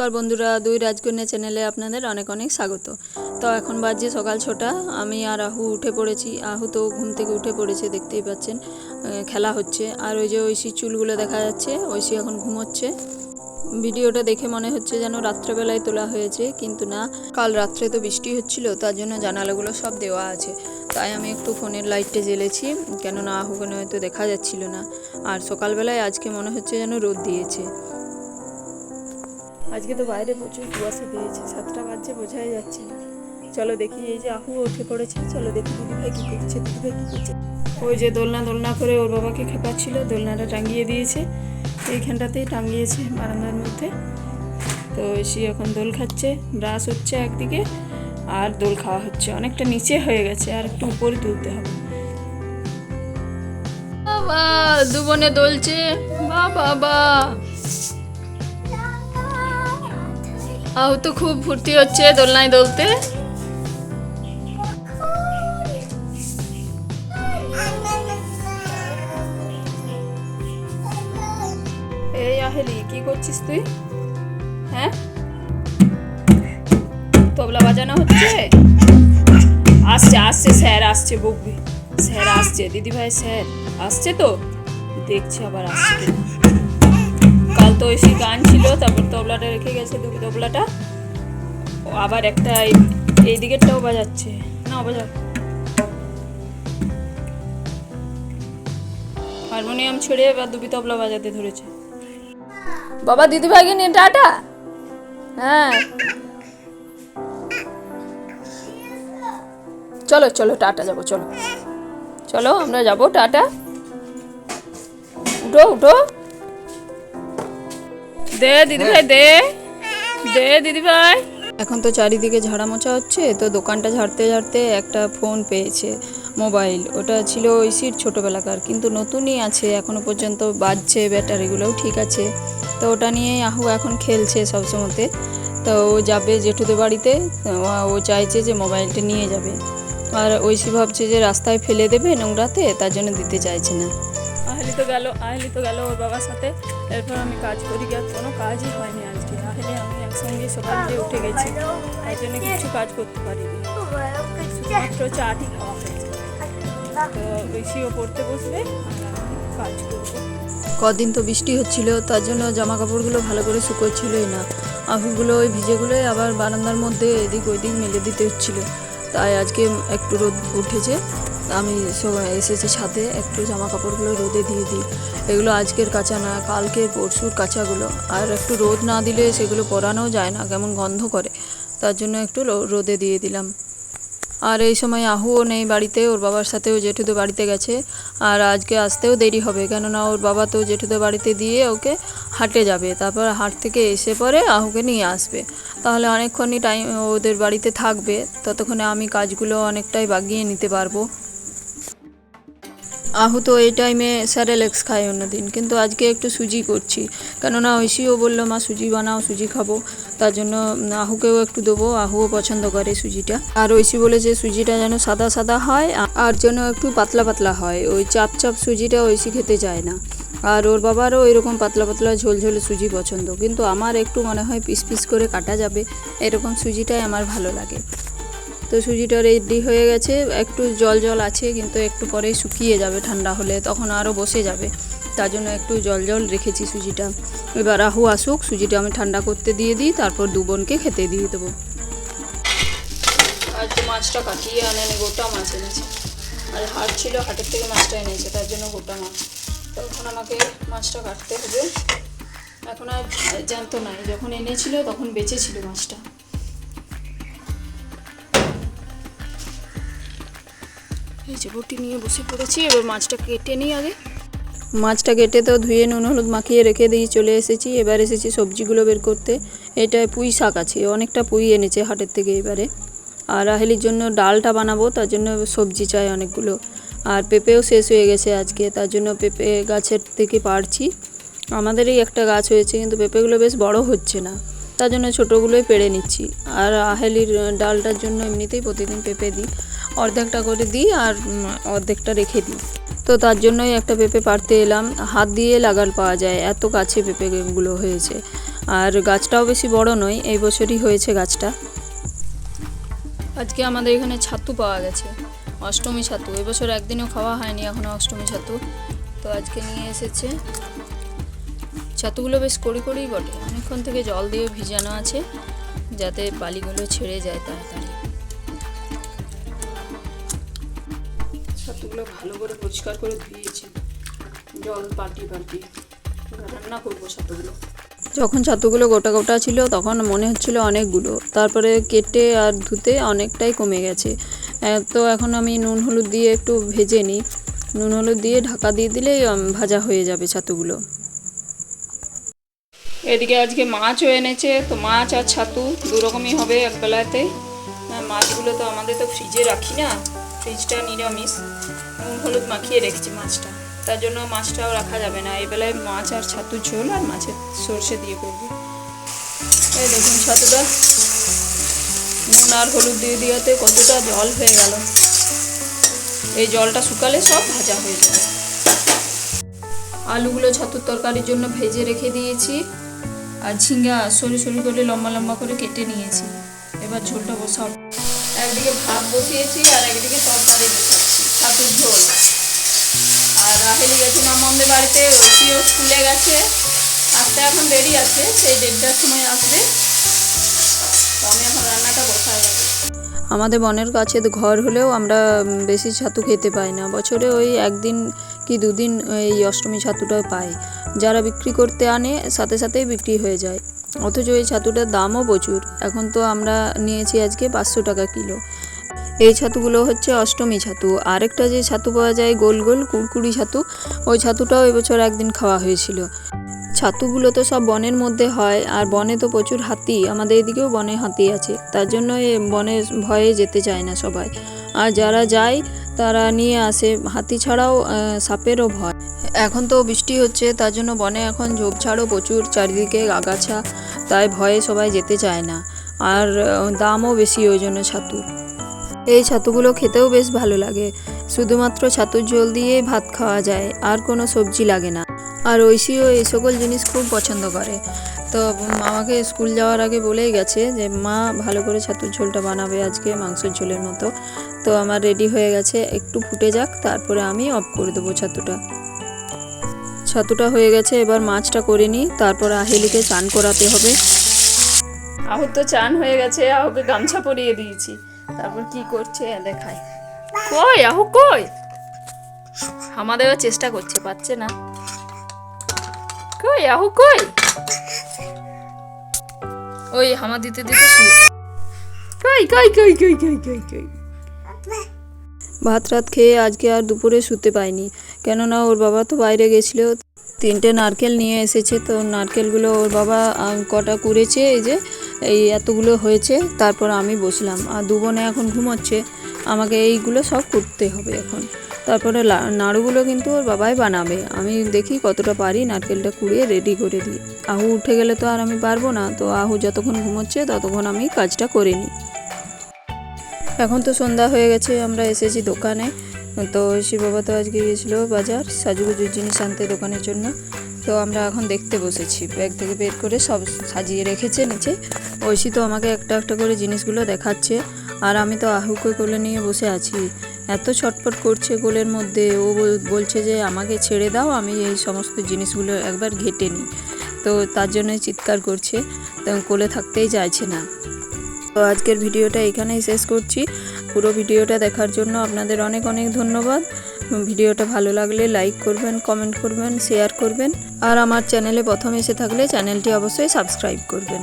নমস্কার বন্ধুরা, দুই রাজকন্যা চ্যানেলে আপনাদের অনেক অনেক স্বাগত। তো এখন বাজে সকাল 6টা। আমি আর আহু উঠে পড়েছি। আহু তো ঘুম থেকে উঠে পড়েছে, দেখতেই পাচ্ছেন খেলা হচ্ছে। আর ওই যে ঐশী চুলগুলো দেখা যাচ্ছে, ঐশী এখন ঘুমোচ্ছে। ভিডিওটা দেখে মনে হচ্ছে যেন রাত্রেবেলায় তোলা হয়েছে, কিন্তু না, কাল রাত্রে তো বৃষ্টি হচ্ছিল, তার জন্য জানালাগুলো সব দেওয়া আছে। তাই আমি একটু ফোনের লাইটটা জ্বেলেছি, কেননা আহুকে হয়তো দেখা যাচ্ছিল না। আর সকালবেলায় আজকে মনে হচ্ছে যেন রোদ দিয়েছে। আজকে তো বাইরে প্রচুর কুয়াশা দিয়েছে, 7টা বাজছে বোঝাই যাচ্ছে না। চলো দেখি, এই যে আহু উঠে পড়েছে, চলো দেখি দিদিভাই কী করছে। দিদিভাই কী করছে? ওই যে দোলনা করে ওর বাবাকে খেপাচ্ছিল, দোলনাটা টাঙিয়ে দিয়েছে, এইখানটাতেই টাঙিয়েছে বারান্দার মধ্যে। তো সে এখন দোল খাচ্ছে, ব্রাশ হচ্ছে একদিকে আর দোল খাওয়া হচ্ছে। অনেকটা নিচে হয়ে গেছে, আর একটু উপরে তুলতে হবে। বাবা দু বোনে দোলছে, বাবা আহু তো খুব ফুর্তি হচ্ছে দোলনায় দোলতে। এই আহেলি, কি করছিস তুই? হ্যাঁ, তবলা বাজানো হচ্ছে। আসছে স্যার আসছে, বকবি। স্যার আসছে, দিদিভাই স্যার আসছে, তো দেখছি আবার আসছে কিনা। কাল তো এসে গান ছিল, তারপর তবলাটা রেখে গেছে, দুটো তবলাটা। আবার একটা এই দিকেরটাও বাজাচ্ছে, না বাজা। হারমোনিয়াম ছেড়ে এবার দুবি তবলা বাজাতে ধরেছে। বাবা দিদিভাইকে নিয়ে টাটা। হ্যাঁ চলো চলো টাটা যাবো, চলো চলো আমরা যাবো, টাটা। উঠো উঠো, দে দিদিভাই, দে দে দিদিভাই। এখন তো চারিদিকে ঝাড়া মোছা হচ্ছে, তো দোকানটা ঝাড়তে ঝাড়তে একটা ফোন পেয়েছে, মোবাইল। ওটা ছিল ঐশীর ছোটোবেলাকার, কিন্তু নতুনই আছে, এখনও পর্যন্ত বাজছে, ব্যাটারিগুলোও ঠিক আছে। তো ওটা নিয়েই আহু এখন খেলছে সবসময়তে। তো ও যাবে জেঠুদের বাড়িতে, ও চাইছে যে মোবাইলটা নিয়ে যাবে। আর ঐশী ভাবছে যে রাস্তায় ফেলে দেবে নোংরাতে, তার জন্য দিতে চাইছে না। আহলি তো গেল ওর বাবার সাথে। এরপর আমি কাজ করি, গিয়ে কোনো কাজই হয়নি আজকে। আহলি আমি একসঙ্গে সকালে উঠে গেছি, তাই জন্য কিছু কাজ করতে পারিনি, শুধুমাত্র চাটি খাওয়া হয়েছে। তো ঐশীও পড়তে বসবে, কাজ করবো। কদিন তো বৃষ্টি হচ্ছিল, তার জন্য জামা কাপড়গুলো ভালো করে শুকোচ্ছিলই না। আহুগুলো ওই ভিজেগুলোই আবার বারান্দার মধ্যে এদিক ওইদিক মেলে দিতে হচ্ছিলো। তাই আজকে একটু রোদ উঠেছে, আমি এসেছি ছাদে, একটু জামা কাপড়গুলো রোদে দিয়ে দিই। এগুলো আজকের কাঁচা না, কালকের পরশুর কাঁচাগুলো। আর একটু রোদ না দিলে সেগুলো পরানো যায় না, কেমন গন্ধ করে, তার জন্য একটু রোদে দিয়ে দিলাম। আর এই সময় আহুও নেই বাড়িতে, ওর বাবার সাথেও জেঠুদের বাড়িতে গেছে। আর আজকে আসতেও দেরি হবে, কেননা ওর বাবা তো জেঠুদের বাড়িতে দিয়ে ওকে হাটে যাবে, তারপর হাট থেকে এসে পরে আহুকে নিয়ে আসবে। তাহলে অনেকক্ষণই টাইম ওদের বাড়িতে থাকবে, ততক্ষণে আমি কাজগুলো অনেকটাই বাগিয়ে নিতে পারবো। আহু তো এই টাইমে স্যারেলেক্স খায় অন্যদিন, কিন্তু আজকে একটু সুজি করছি, কেননা ঐশীও বললো মা সুজি বানাও, সুজি খাবো। তার জন্য আহুকেও একটু দেবো, আহুও পছন্দ করে সুজিটা। আর ঐশী বলেছে সুজিটা যেন সাদা সাদা হয়, আর যেন একটু পাতলা পাতলা হয়। ওই চাপ চাপ সুজিটা ঐশী খেতে চায় না। আর ওর বাবারও এরকম পাতলা পাতলা ঝোলঝোলে সুজি পছন্দ, কিন্তু আমার একটু মনে হয় পিস পিস করে কাটা যাবে, এরকম সুজিটাই আমার ভালো লাগে। তো সুজিটা রেডি হয়ে গেছে, একটু জল জল আছে, কিন্তু একটু পরেই শুকিয়ে যাবে, ঠান্ডা হলে তখন আরও বসে যাবে, তার জন্য একটু জল জল রেখেছি সুজিটা। এবার আহু আসুক, সুজিটা আমি ঠান্ডা করতে দিয়ে দিই, তারপর দু বোনকে খেতে দিয়ে দেবো। আজ তো মাছটা কাটিয়ে আনেনি, গোটা মাছ এনেছে। আর হাট ছিল, হাটের থেকে মাছটা এনেছে, তার জন্য গোটা মাছ। তখন আমাকে মাছটা কাটতে হবে, এখন আর জ্যান্ত নাই, যখন এনেছিল তখন বেঁচে ছিল মাছটা। এই যে বটি নিয়ে বসে পড়েছি, এবার মাছটা কেটে নিই আগে। মাছটা কেটে তো ধুয়ে নুন হলুদ মাখিয়ে রেখে দিয়ে চলে এসেছি। এবার এসেছি সবজিগুলো বের করতে। এটা পুঁই শাক আছে, অনেকটা পুঁই এনেছে হাটের থেকে এবারে। আর আহেলির জন্য ডালটা বানাবো, তার জন্য সবজি চাই অনেকগুলো। আর পেঁপেও শেষ হয়ে গেছে আজকে, তার জন্য পেঁপে গাছের থেকে পাড়ছি। আমাদেরই একটা গাছ হয়েছে, কিন্তু পেঁপেগুলো বেশ বড় হচ্ছে না, তার জন্য ছোটোগুলোই পেড়ে নিচ্ছি। আর আহেলির ডালটার জন্য এমনিতেই প্রতিদিন পেঁপে দিই, অর্ধেকটা করে দিই আর অর্ধেকটা রেখে দিই। তো তার জন্যই একটা পেঁপে পাড়তে এলাম। হাত দিয়ে লাগাল পাওয়া যায়, এত কাছে পেঁপেগুলো হয়েছে। আর গাছটাও বেশি বড় নয়, এই বছরই হয়েছে গাছটা। আজকে আমাদের এখানে ছাতু পাওয়া গেছে, অষ্টমী ছাতু। এবছর একদিনও খাওয়া হয়নি এখনও অষ্টমী ছাতু, তো আজকে নিয়ে এসেছে। ছাতুগুলো বেশ কড়ি বটে, অনেকক্ষণ থেকে জল দিয়ে ভিজানো আছে যাতে বালিগুলো ছেড়ে যায় তাড়াতাড়ি। ছাতুগুলো ভালো করে পরিষ্কার করে ধুয়েছি, জল পাল্টি রান্না করবো ছাতুগুলো। যখন ছাতুগুলো গোটা ছিল তখন মনে হচ্ছিল অনেকগুলো, তারপরে কেটে আর ধুতে অনেকটাই কমে গেছে। তো এখন আমি নুন হলুদ দিয়ে একটু ভেজে নিই, নুন হলুদ দিয়ে ঢাকা দিয়ে দিলেই ভাজা হয়ে যাবে ছাতুগুলো। এদিকে আজকে মাছও এনেছে, তো মাছ আর ছাতু দু রকমই হবে এক বেলাতে। মাছগুলো তো আমাদের তো ফ্রিজে রাখি না, ফ্রিজটা নিরামিষ, নুন হলুদ মাখিয়ে রেখেছি মাছটা, তার জন্য মাছটাও রাখা যাবে না। এই বেলায় মাছ আর ছাতুর ঝোল আর মাছের সর্ষে দিয়ে করবো। এই দেখুন ছাতুটা নুন আর হলুদ দিয়ে দিয়াতে কতটা জল হয়ে গেল। এই জলটা শুকালে সব ভাজা হয়ে যাবে। আলুগুলো ছাতুর তরকারির জন্য ভেজে রেখে দিয়েছি, আর ঝিঙ্গা সরু করে লম্বা করে কেটে নিয়েছি। এবার ঝোলটা বসাও, একদিকে ভাত বসিয়েছি আর একদিকে তরকারি বসাচ্ছি, ছাতুর ঝোল। আর রাহেলি গেছে মামদের বাড়িতে, ওটিও স্কুলে গেছে, আসতে এখন দেরি আছে, সেই 1:30টার সময় আসবে। তো আমি এখন রান্নাটা বসাই যাবে। আমাদের বনের কাছে ঘর হলেও আমরা বেশি ছাতু খেতে পাই না, বছরে ওই একদিন কি দুদিন এই অষ্টমী ছাতুটা পাই। যারা বিক্রি করতে আনে সাথেই বিক্রি হয়ে যায়, অথচ এই ছাতুটার দামও প্রচুর। এখন তো আমরা নিয়েছি আজকে 500 টাকা কিলো। এই ছাতুগুলো হচ্ছে অষ্টমী ছাতু। আরেকটা যে ছাতু পাওয়া যায় গোল কুড়কুড়ি ছাতু, ওই ছাতুটাও এবছর একদিন খাওয়া হয়েছিল। ছাতুগুলো তো সব বনের মধ্যে হয়, আর বনে তো প্রচুর হাতি, আমাদের এদিকেও বনে হাতি আছে, তার জন্য বনের ভয়ে যেতে চায় না সবাই। আর যারা যায় তারা নিয়ে আসে, হাতি ছাড়াও সাপেরও ভয়। এখন তো বৃষ্টি হচ্ছে, তার জন্য বনে এখন ঝোপঝাড়ও প্রচুর, চারিদিকে আগাছা, তাই ভয়ে সবাই যেতে চায় না। আর দামও বেশি ওই জন্য ছাতুর। এই ছাতুগুলো খেতেও বেশ ভালো লাগে, শুধুমাত্র ছাতুর ঝোল দিয়ে ভাত খাওয়া যায়, আর কোনো সবজি লাগে না। আর ঐশীও এই সকল জিনিস খুব পছন্দ করে, তো আমাকে স্কুল যাওয়ার আগে বলেই গেছে যে মা ভালো করে ছাতুর ঝোলটা বানাবে আজকে মাংসের ঝোলের মতো। তো আমার রেডি হয়ে গেছে, একটু ফুটে যাক তারপরে আমি অফ করে দেবো ছাতুটা হয়ে গেছে। এবার মাছটা করে নিই, তারপর আহেলিকে চান করাতে হবে। আহুর তো চান হয়ে গেছে, আহুকে গামছা পরিয়ে দিয়েছি, তারপর কি করছে দেখাই। কই আহু কই, হামা দেওয়ার চেষ্টা করছে, পাচ্ছে না। কই আহু কই, ওই হামা দিতে শুয়ে। কই ভাত রাত খেয়ে আজকে আর দুপুরে শুতে পাইনি, কেননা ওর বাবা তো বাইরে গেছিল। 3টে নারকেল নিয়ে এসেছে, তো নারকেলগুলো ওর বাবা কটা কুড়েছে, এই যে এই এতগুলো হয়েছে। তারপর আমি বসলাম, আর 2 বোনে এখন ঘুমোচ্ছে, আমাকে এইগুলো সব করতে হবে এখন। তারপরে নাড়ুগুলো কিন্তু ওর বাবাই বানাবে, আমি দেখি কতটা পারি নারকেলটা কুড়িয়ে রেডি করে দিই। আহু উঠে গেলে তো আর আমি পারবো না, তো আহু যতক্ষণ ঘুমোচ্ছে ততক্ষণ আমি কাজটা করে নিই। এখন তো সন্ধ্যা হয়ে গেছে, আমরা এসেছি দোকানে। তো শিব বাবা তো আজকে গিয়েছিলো বাজার সাজুগুজুর জিনিস আনতে দোকানের জন্য, তো আমরা এখন দেখতে বসেছি। ব্যাগ থেকে বের করে সব সাজিয়ে রেখেছে নিচে। ঐশী তো আমাকে একটা করে জিনিসগুলো দেখাচ্ছে, আর আমি তো আহুকে কোলে নিয়ে বসে আছি। এত ছটফট করছে কোলের মধ্যে, ও বলছে যে আমাকে ছেড়ে দাও, আমি এই সমস্ত জিনিসগুলো একবার ঘেটে নিই। তো তার জন্যই চিৎকার করছে, তো কোলে থাকতেই চাইছে না। তো আজকের ভিডিওটা এখানেই শেষ করছি। পুরো ভিডিওটা দেখার জন্য আপনাদের অনেক ধন্যবাদ। ভিডিওটা ভালো লাগলে লাইক করবেন, কমেন্ট করবেন, শেয়ার করবেন, আর আমার চ্যানেলে প্রথম এসে থাকলে চ্যানেলটি অবশ্যই সাবস্ক্রাইব করবেন।